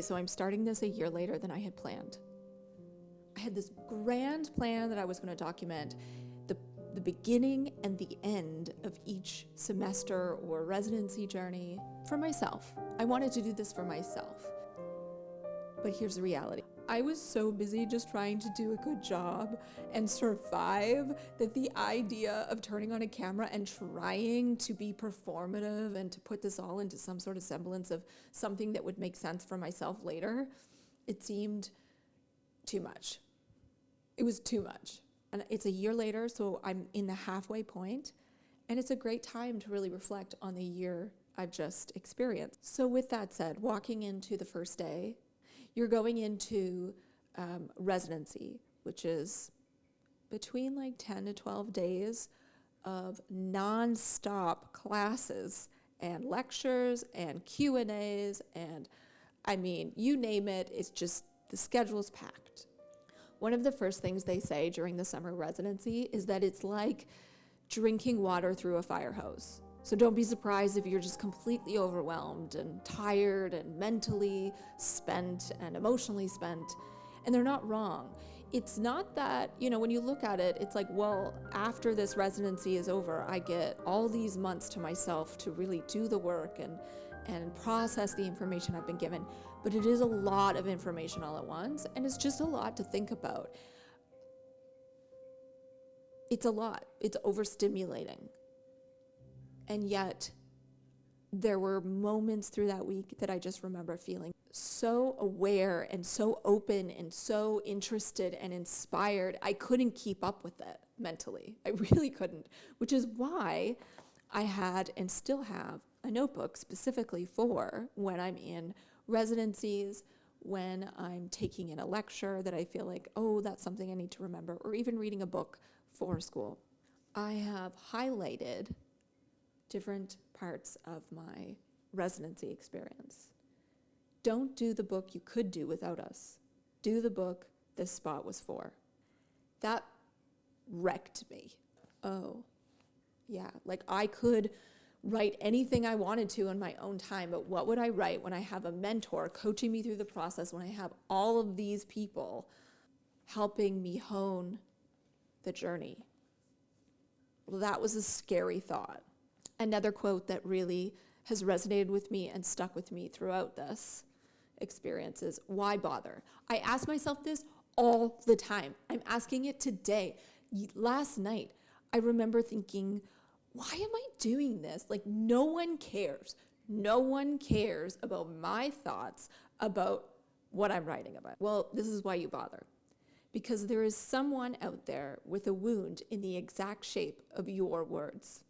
so I'm starting this a year later than I had planned. I had this grand plan that I was going to document the beginning and the end of each semester or residency journey for myself. I wanted to do this for myself. But here's the reality. I was so busy just trying to do a good job and survive that the idea of turning on a camera and trying to be performative and to put this all into some sort of semblance of something that would make sense for myself later, it seemed too much. It was too much. And it's a year later, so I'm in the halfway point, and it's a great time to really reflect on the year I've just experienced. So with that said, walking into the first day, you're going into residency, which is between like 10 to 12 days of nonstop classes and lectures and Q&As, and I mean, you name it, it's just, the schedule's packed. One of the first things they say during the summer residency is that it's like drinking water through a fire hose. So don't be surprised if you're just completely overwhelmed and tired and mentally spent and emotionally spent. And they're not wrong. It's not that, when you look at it, it's like, well, after this residency is over, I get all these months to myself to really do the work and process the information I've been given. But it is a lot of information all at once, and it's just a lot to think about. It's a lot. It's overstimulating. And yet, there were moments through that week that I just remember feeling so aware and so open and so interested and inspired. I couldn't keep up with it mentally. I really couldn't, which is why I had and still have a notebook specifically for when I'm in residencies, when I'm taking in a lecture that I feel like, oh, that's something I need to remember, or even reading a book for school. I have highlighted different parts of my residency experience. Don't do the book you could do without us. Do the book this spot was for. That wrecked me. Oh, yeah, like I could write anything I wanted to in my own time, but what would I write when I have a mentor coaching me through the process, when I have all of these people helping me hone the journey? Well, that was a scary thought. Another quote that really has resonated with me and stuck with me throughout this experience is, why bother? I ask myself this all the time. I'm asking it today. Last night, I remember thinking, why am I doing this? Like, no one cares. No one cares about my thoughts about what I'm writing about. Well, this is why you bother. Because there is someone out there with a wound in the exact shape of your words.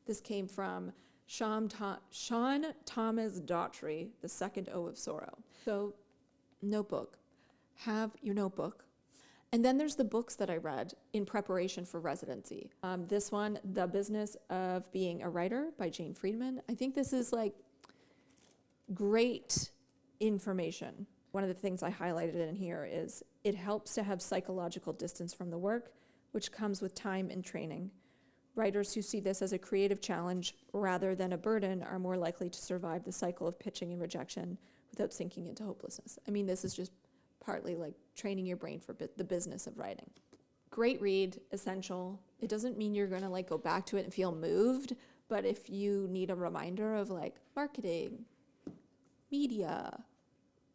This came from Sean Thomas Daughtry, The Second O of Sorrow. So, notebook. Have your notebook. And then there's the books that I read in preparation for residency. This one, The Business of Being a Writer by Jane Friedman. I think this is like great information. One of the things I highlighted in here is it helps to have psychological distance from the work, which comes with time and training. Writers who see this as a creative challenge rather than a burden are more likely to survive the cycle of pitching and rejection without sinking into hopelessness. I mean, this is just partly like training your brain for the business of writing. Great read, essential. It doesn't mean you're gonna like go back to it and feel moved, but if you need a reminder of like marketing, media,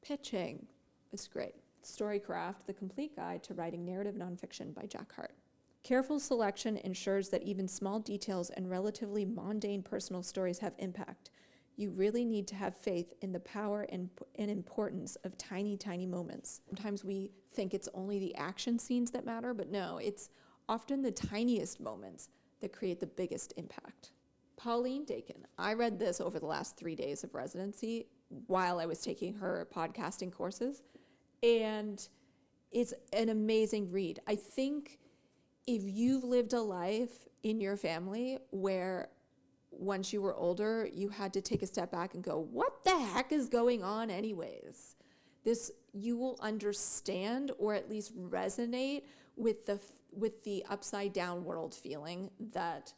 pitching, it's great. Storycraft, The Complete Guide to Writing Narrative Nonfiction by Jack Hart. Careful selection ensures that even small details and relatively mundane personal stories have impact. You really need to have faith in the power and importance of tiny, tiny moments. Sometimes we think it's only the action scenes that matter, but no, it's often the tiniest moments that create the biggest impact. Pauline Dakin. I read this over the last 3 days of residency while I was taking her podcasting courses, and it's an amazing read. I think if you've lived a life in your family where once you were older, you had to take a step back and go, what the heck is going on anyways? You will understand or at least resonate with the upside down world feeling that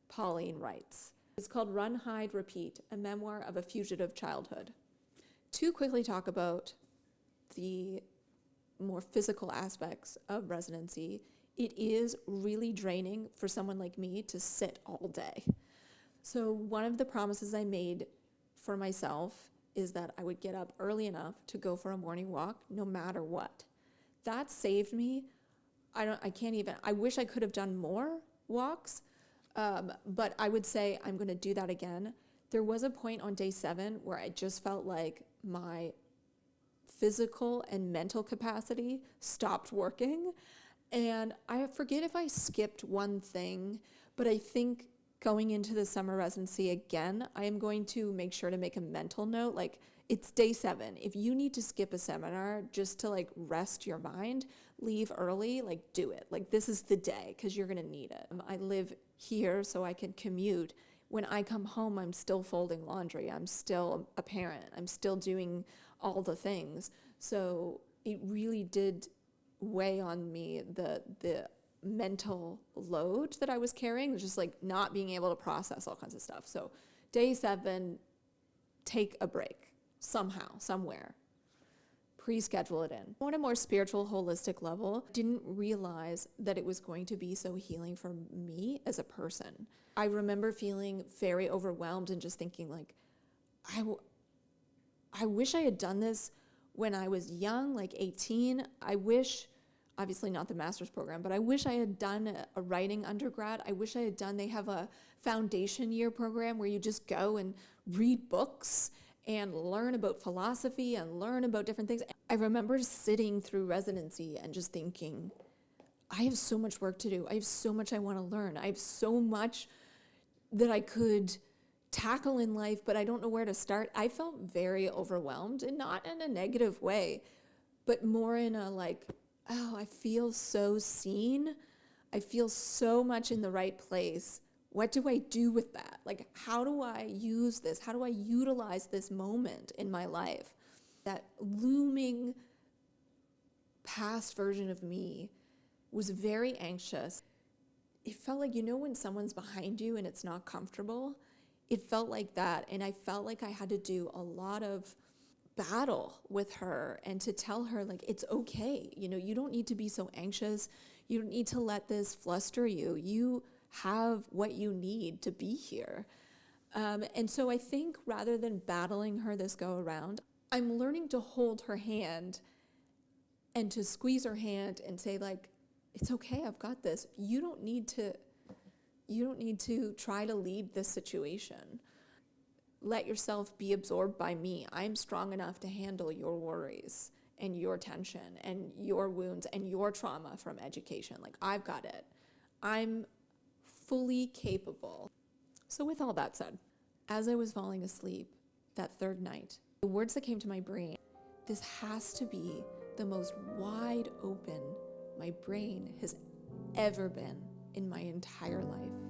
Pauline writes. It's called Run, Hide, Repeat, a memoir of a fugitive childhood. To quickly talk about the more physical aspects of residency, it is really draining for someone like me to sit all day. So one of the promises I made for myself is that I would get up early enough to go for a morning walk no matter what. That saved me. I wish I could have done more walks, but I would say I'm going to do that again. There was a point on day 7 where I just felt like my physical and mental capacity stopped working. And I forget if I skipped one thing, but I think going into the summer residency again, I am going to make sure to make a mental note. Like, it's day 7. If you need to skip a seminar just to like rest your mind, leave early, like do it. Like, this is the day because you're going to need it. I live here so I can commute. When I come home, I'm still folding laundry. I'm still a parent. I'm still doing all the things. So it really did weigh on me, the mental load that I was carrying, just like not being able to process all kinds of stuff. So day 7, take a break somehow, somewhere. Pre-schedule it in. On a more spiritual, holistic level, didn't realize that it was going to be so healing for me as a person. I remember feeling very overwhelmed and just thinking like, I wish I had done this when I was young, like 18. I wish, obviously not the master's program, but I wish I had done a writing undergrad. I wish I had done, they have a foundation year program where you just go and read books and learn about philosophy and learn about different things. I remember sitting through residency and just thinking, I have so much work to do. I have so much I want to learn. I have so much that I could tackle in life, but I don't know where to start. I felt very overwhelmed, and not in a negative way, but more in a like, oh, I feel so seen. I feel so much in the right place. What do I do with that? Like, how do I use this? How do I utilize this moment in my life? That looming past version of me was very anxious. It felt like, when someone's behind you and it's not comfortable, it felt like that. And I felt like I had to do a lot of battle with her and to tell her like, it's okay. You don't need to be so anxious. You don't need to let this fluster you. You have what you need to be here. And so I think rather than battling her this go around, I'm learning to hold her hand and to squeeze her hand and say like, it's okay, I've got this. You don't need to try to lead this situation. Let yourself be absorbed by me. I'm strong enough to handle your worries and your tension and your wounds and your trauma from education. Like, I've got it. I'm fully capable. So with all that said, as I was falling asleep that third night, the words that came to my brain, this has to be the most wide open my brain has ever been in my entire life.